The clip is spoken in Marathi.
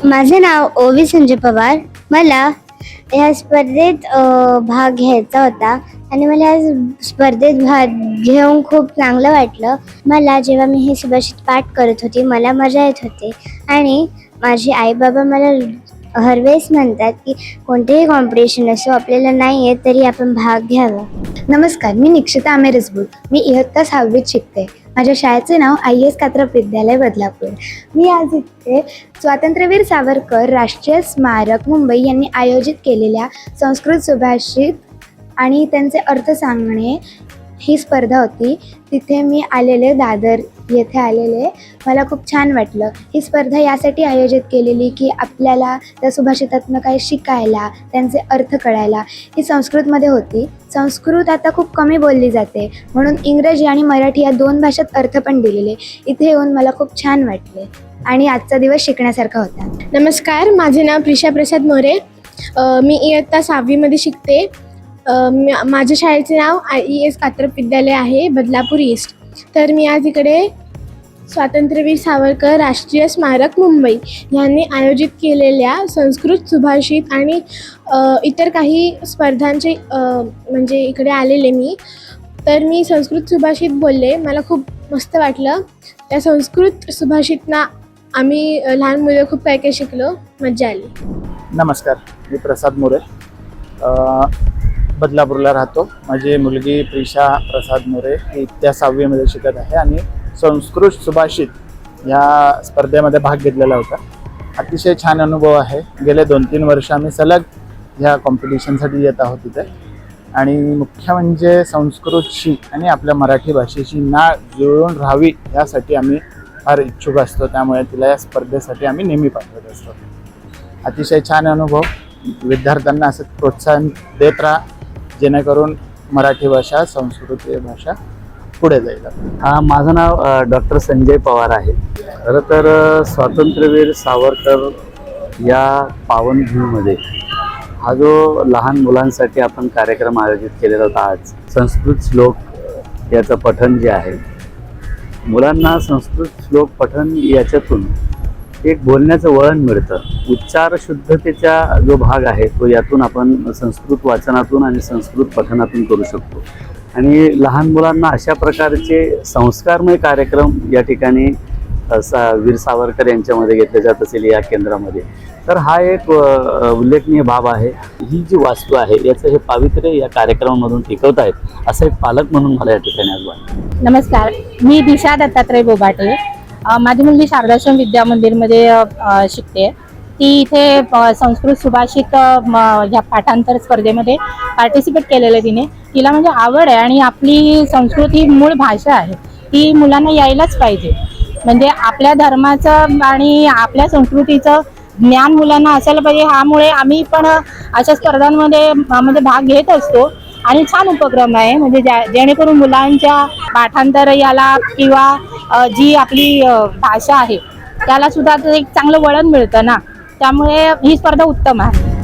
माझे नाव ओवी संजय पवार. मला ह्या स्पर्धेत भाग घ्यायचा होता आणि मला या स्पर्धेत भाग घेऊन खूप चांगलं वाटलं. मला जेव्हा मी हे सुभाषित पाठ करत होते मला मजा येत होते आणि माझे आई बाबा मला हरवेळेस म्हणतात की कोणतेही कॉम्पिटिशन असो आपल्याला नाही येत तरी आपण भाग घ्यावा. नमस्कार, मी निक्षिता आमेरसबूत. मी इयत्ता 6वीत शिकते. माझ्या शाळेचे नाव IAS कात्रप विद्यालय बदलापूर. मी आज इथे स्वातंत्र्यवीर सावरकर राष्ट्रीय स्मारक मुंबई यांनी आयोजित केलेल्या संस्कृत सुभाषित आणि त्यांचे अर्थ सांगणे ही स्पर्धा होती. तिथे मी आलेले दादर येथे आलेले. मला खूप छान वाटलं. ही स्पर्धा यासाठी आयोजित केलेली की आपल्याला त्या सुभाषितातनं काही शिकायला, त्यांचे अर्थ कळायला. ही संस्कृतमध्ये होती. संस्कृत आता खूप कमी बोलली जाते म्हणून इंग्रजी आणि मराठी या 2 भाषेत अर्थ पण दिलेले. इथे येऊन मला खूप छान वाटले आणि आजचा दिवस शिकण्यासारखा होता. नमस्कार, माझे नाव प्रिशा प्रसाद मोरे. मी इयत्ता 6वीमध्ये शिकते. माझ्या शाळेचे नाव IAS कात्रप विद्यालय आहे बदलापूर ईस्ट. तर मी आज इकडे स्वातंत्र्यवीर सावरकर राष्ट्रीय स्मारक मुंबई यांनी आयोजित केलेल्या संस्कृत सुभाषित आणि इतर काही स्पर्धांचे म्हणजे इकडे आलेले मी. तर मी संस्कृत सुभाषित बोलले. मला खूप मस्त वाटलं. त्या संस्कृत सुभाषितना आम्ही लहान मुलं खूप काय काय शिकलो. मज्जा आली. नमस्कार, मी प्रसाद मोरे. बदलापूरला राहतो. माझी मुलगी प्रिशा प्रसाद मोरे ही इयत्ता 6वीमध्ये शिकत आहे आणि संस्कृत सुभाषित या स्पर्धेमध्ये भाग घेतलेला होता. अतिशय छान अनुभव आहे. गेले 2-3 वर्ष आम्ही सलग ह्या कॉम्पिटिशनसाठी येत आहोत तिथे आणि मुख्य म्हणजे संस्कृतशी आणि आपल्या मराठी भाषेची नाळ जुळून राहावी यासाठी आम्ही फार इच्छुक असतो. त्यामुळे तिला या स्पर्धेसाठी आम्ही नेहमी पाठवत असतो. अतिशय छान अनुभव. विद्यार्थ्यांना असं प्रोत्साहन देत राहा जेणेकरून मराठी भाषा संस्कृत भाषा पुढे जाईल. माझं नाव डॉक्टर संजय पवार आहे. खरं तर स्वातंत्र्यवीर सावरकर या पावनभूमीमध्ये हा जो लहान मुलांसाठी आपण कार्यक्रम आयोजित केलेला होता. आज संस्कृत श्लोक याचं पठण जे आहे, मुलांना संस्कृत श्लोक पठण याच्यातून एक बोलण्याचं वळण मिळतं. उच्चार शुद्धतेचा जो भाग आहे तो यातून आपण संस्कृत वाचनातून आणि संस्कृत पठणातून करू शकतो आणि लहान मुलांना अशा प्रकारचे संस्कारमय कार्यक्रम या ठिकाणी वीर सावरकर यांच्यामध्ये घेतले जात असेल या केंद्रामध्ये. तर हा एक उल्लेखनीय बाब आहे. ही जी वास्तू आहे याचं हे पावित्र्य या कार्यक्रमामधून टिकवत आहेत असं एक पालक म्हणून मला या ठिकाणी आज वाटतं. नमस्कार, मी दिशा दत्तात्रय बोबाटे. माझी मुलगी शारदाश्रम विद्या मंदिरमध्ये शिकते. ती इथे संस्कृत सुभाषित ह्या पाठांतर स्पर्धेमध्ये पार्टिसिपेट केलेलं तिने. तिला म्हणजे आवड आहे आणि आपली संस्कृत ही मूळ भाषा आहे. ती मुलांना यायलाच पाहिजे. म्हणजे आपल्या धर्माचं आणि आपल्या संस्कृतीचं ज्ञान मुलांना असायला पाहिजे. ह्यामुळे आम्ही पण अशा स्पर्धांमध्ये म्हणजे भाग घेत असतो आणि छान उपक्रम आहे. म्हणजे जेणेकरून मुलांच्या पाठांतर याला किंवा जी आपली भाषा आहे त्याला सुद्धा एक चांगलं वळण मिळतं ना. त्यामुळे ही स्पर्धा उत्तम आहे.